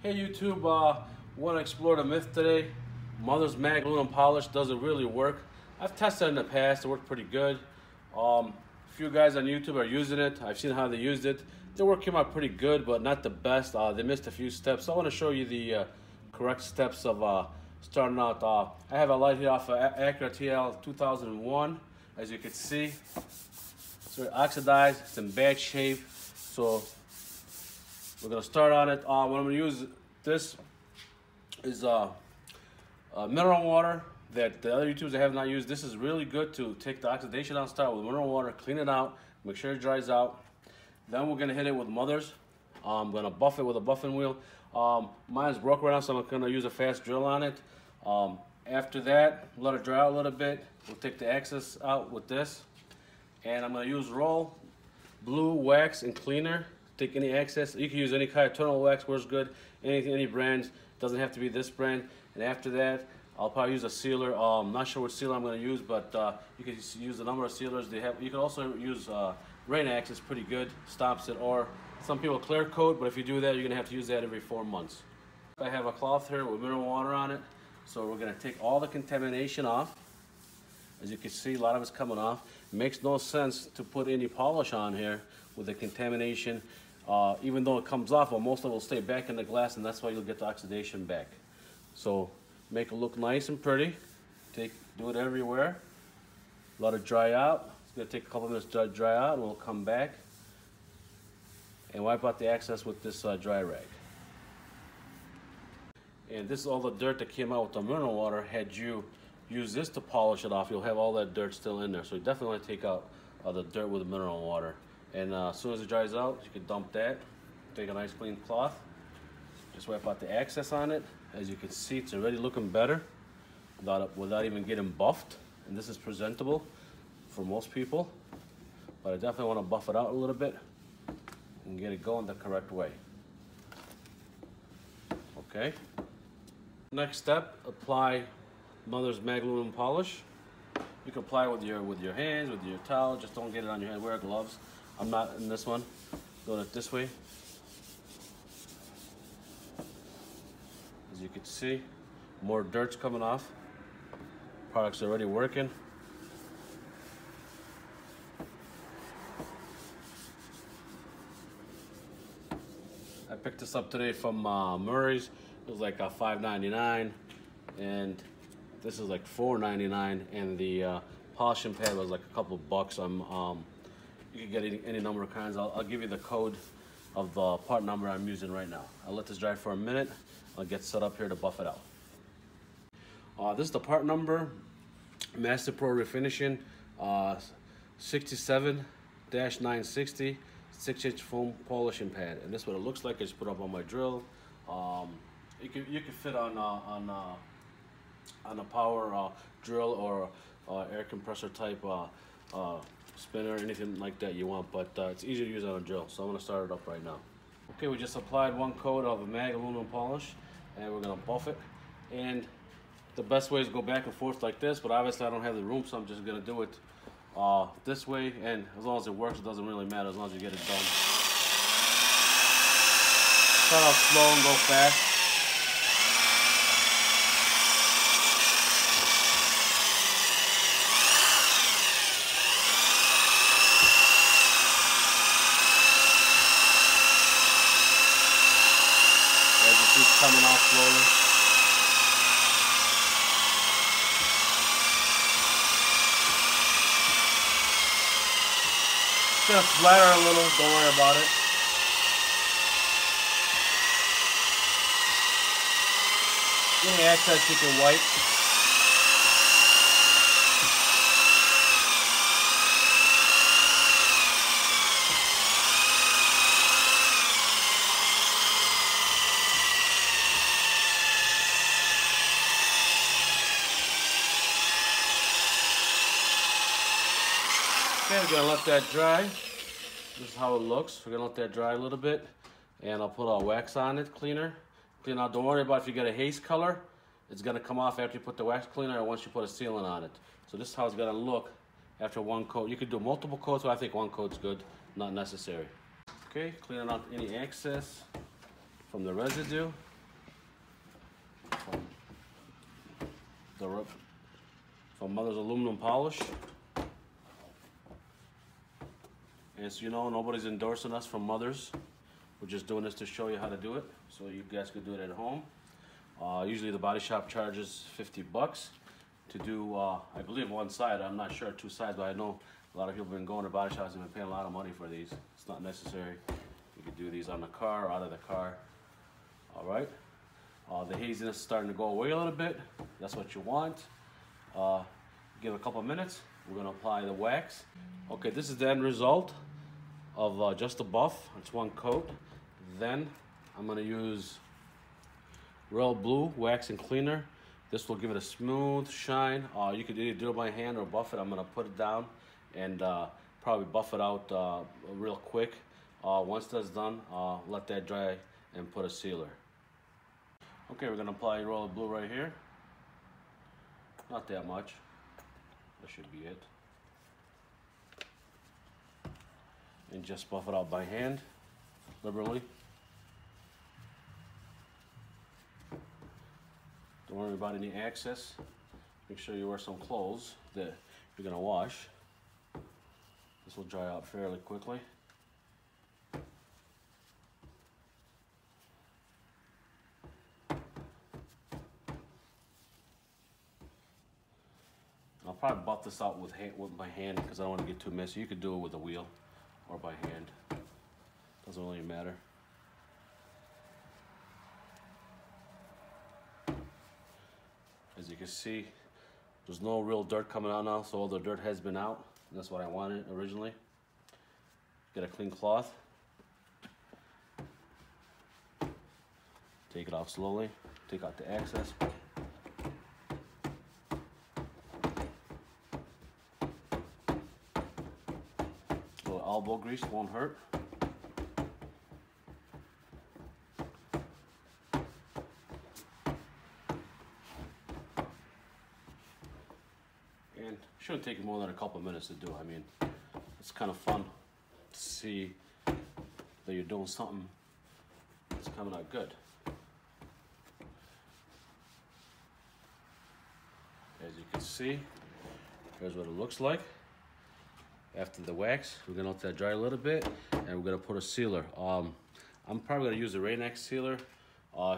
Hey YouTube, want to explore the myth today. Mother's mag aluminum polish doesn't really work. I've tested it in the past, it worked pretty good. A few guys on YouTube are using it. I've seen how they used it. Their work came out pretty good, but not the best. They missed a few steps. So I want to show you the correct steps of starting out. I have a light here off of Acura TL 2001. As you can see, it's oxidized, it's in bad shape. So we're gonna start on it. What I'm gonna use this is mineral water that the other YouTubers I have not used. This is really good to take the oxidation out. Start with mineral water, clean it out, make sure it dries out. Then we're gonna hit it with Mother's. I'm gonna buff it with a buffing wheel. Mine's broke right now, so I'm gonna use a fast drill on it. After that, let it dry out a little bit. We'll take the excess out with this, and I'm gonna use roll blue wax and cleaner. Take any excess. You can use any kind of tunnel wax, works good. Any brand, doesn't have to be this brand. And after that, I'll probably use a sealer. I'm not sure what sealer I'm going to use, but you can use the number of sealers they have. You can also use Rain-X. It's pretty good, stops it. Or some people clear coat, but if you do that, you're going to have to use that every 4 months. I have a cloth here with mineral water on it, so we're going to take all the contamination off. As you can see, a lot of it's coming off. It makes no sense to put any polish on here with the contamination. Even though it comes off, well, most of it will stay back in the glass, and that's why you'll get the oxidation back. So make it look nice and pretty. Do it everywhere. Let it dry out. It's going to take a couple minutes to dry out, and we'll come back and wipe out the excess with this dry rag. And this is all the dirt that came out with the mineral water. Had you use this to polish it off, you'll have all that dirt still in there. So you definitely want to take out the dirt with the mineral water. And as soon as it dries out, you can dump that. Take a nice clean cloth. Just wipe out the excess on it. As you can see, it's already looking better without even getting buffed. And this is presentable for most people. But I definitely want to buff it out a little bit and get it going the correct way. Okay. Next step, apply Mother's mag aluminum polish. You can apply it with your hands, with your towel. Just don't get it on your hand. Wear gloves. I'm not in this one. Doing it this way. As you can see, more dirt's coming off. Product's already working. I picked this up today from Murray's. It was like $5.99, and this is like $4.99, and the polishing pad was like a couple bucks. You can get any number of kinds. I'll give you the code of the part number I'm using right now. I'll let this dry for a minute. I'll get set up here to buff it out. This is the part number, Master Pro Refinishing 67-960 6-inch foam polishing pad. And this is what it looks like. I just put it up on my drill. You can fit on a power drill or air compressor type spinner, anything like that you want, but it's easier to use on a drill. So I'm going to start it up right now. Okay, we just applied one coat of a mag aluminum polish, and we're going to buff it. And the best way is to go back and forth like this, but obviously I don't have the room, so I'm just going to do it this way. And as long as it works, it doesn't really matter as long as you get it done. Start off slow and go fast. Keeps coming off slowly. It's gonna splatter a little, don't worry about it. Any excess you can wipe. Okay, we're gonna let that dry. This is how it looks. We're gonna let that dry a little bit, and I'll put a wax on it, cleaner. Clean out. Don't worry about if you get a haze color. It's gonna come off after you put the wax cleaner or once you put a sealant on it. So this is how it's gonna look after one coat. You could do multiple coats, but I think one coat's good, not necessary. Okay, cleaning out any excess from the residue. from Mother's aluminum polish. And so you know, nobody's endorsing us from Mother's. We're just doing this to show you how to do it, so you guys could do it at home. Usually the body shop charges 50 bucks to do, I believe one side. I'm not sure 2 sides, but I know a lot of people have been going to body shops and been paying a lot of money for these. It's not necessary. You could do these on the car or out of the car. All right. The haziness is starting to go away a little bit. That's what you want. Give it a couple of minutes. We're going to apply the wax. Okay, this is the end result of just a buff. It's one coat. Then I'm going to use Royal Blue wax and cleaner. This will give it a smooth shine. You could either do it by hand or buff it. I'm going to put it down and probably buff it out real quick. Once that's done, let that dry and put a sealer. Okay, we're going to apply Royal Blue right here. Not that much. That should be it. And just buff it out by hand, liberally. Don't worry about any excess. Make sure you wear some clothes that you're going to wash. This will dry out fairly quickly. I'll probably buff this out with my hand because I don't want to get too messy. You could do it with a wheel or by hand. Doesn't really matter. As you can see, there's no real dirt coming out now, so all the dirt has been out. That's what I wanted originally. Get a clean cloth. Take it off slowly. Take out the excess. A little elbow grease won't hurt. And shouldn't take more than a couple of minutes to do. I mean, it's kind of fun to see that you're doing something that's coming out good. As you can see, here's what it looks like. After the wax, we're gonna let that dry a little bit, and we're gonna put a sealer. I'm probably gonna use a Rain-X sealer.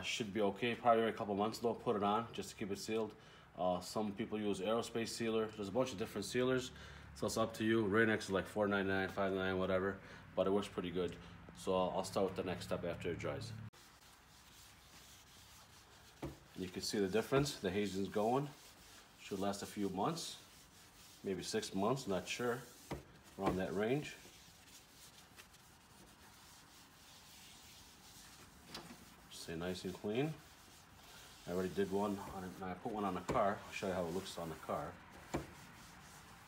Should be okay. Probably every couple months though, put it on just to keep it sealed. Some people use aerospace sealer. There's a bunch of different sealers, so it's up to you. Rain-X is like $4.99, $5.99, whatever, but it works pretty good. So I'll start with the next step after it dries. You can see the difference. The hazin's going. Should last a few months, maybe 6 months, not sure, around that range. Stay nice and clean. I already did one on it, and I put one on the car. I'll show you how it looks on the car.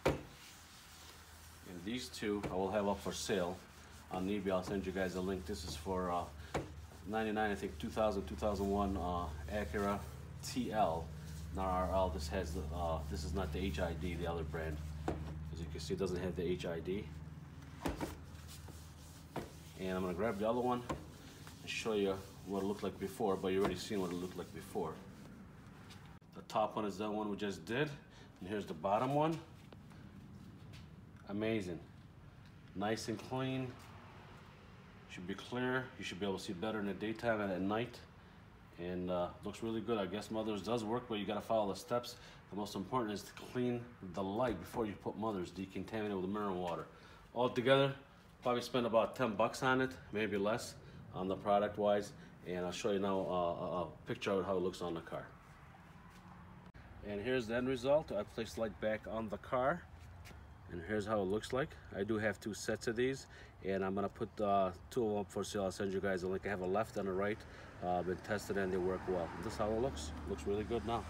And these two I will have up for sale on eBay. I'll send you guys a link. This is for 99, I think 2000, 2001 Acura TL, not RL. This has the, this is not the HID, the other brand. As you can see, it doesn't have the HID. And I'm gonna grab the other one and show you what it looked like before, but you already seen what it looked like before. The top one is that one we just did, and here's the bottom one. Amazing. Nice and clean. Should be clear. You should be able to see better in the daytime and at night. And looks really good. I guess Mother's does work, but you gotta follow the steps. The most important is to clean the light before you put Mother's, decontaminate it with mineral water. All together, probably spend about 10 bucks on it, maybe less on the product wise. And I'll show you now a picture of how it looks on the car. And here's the end result. I placed the light back on the car, and here's how it looks like. I do have 2 sets of these, and I'm gonna put 2 of them up for sale. I'll send you guys a link. I have a left and a right. Been tested and they work well. This is how it looks. Looks really good now.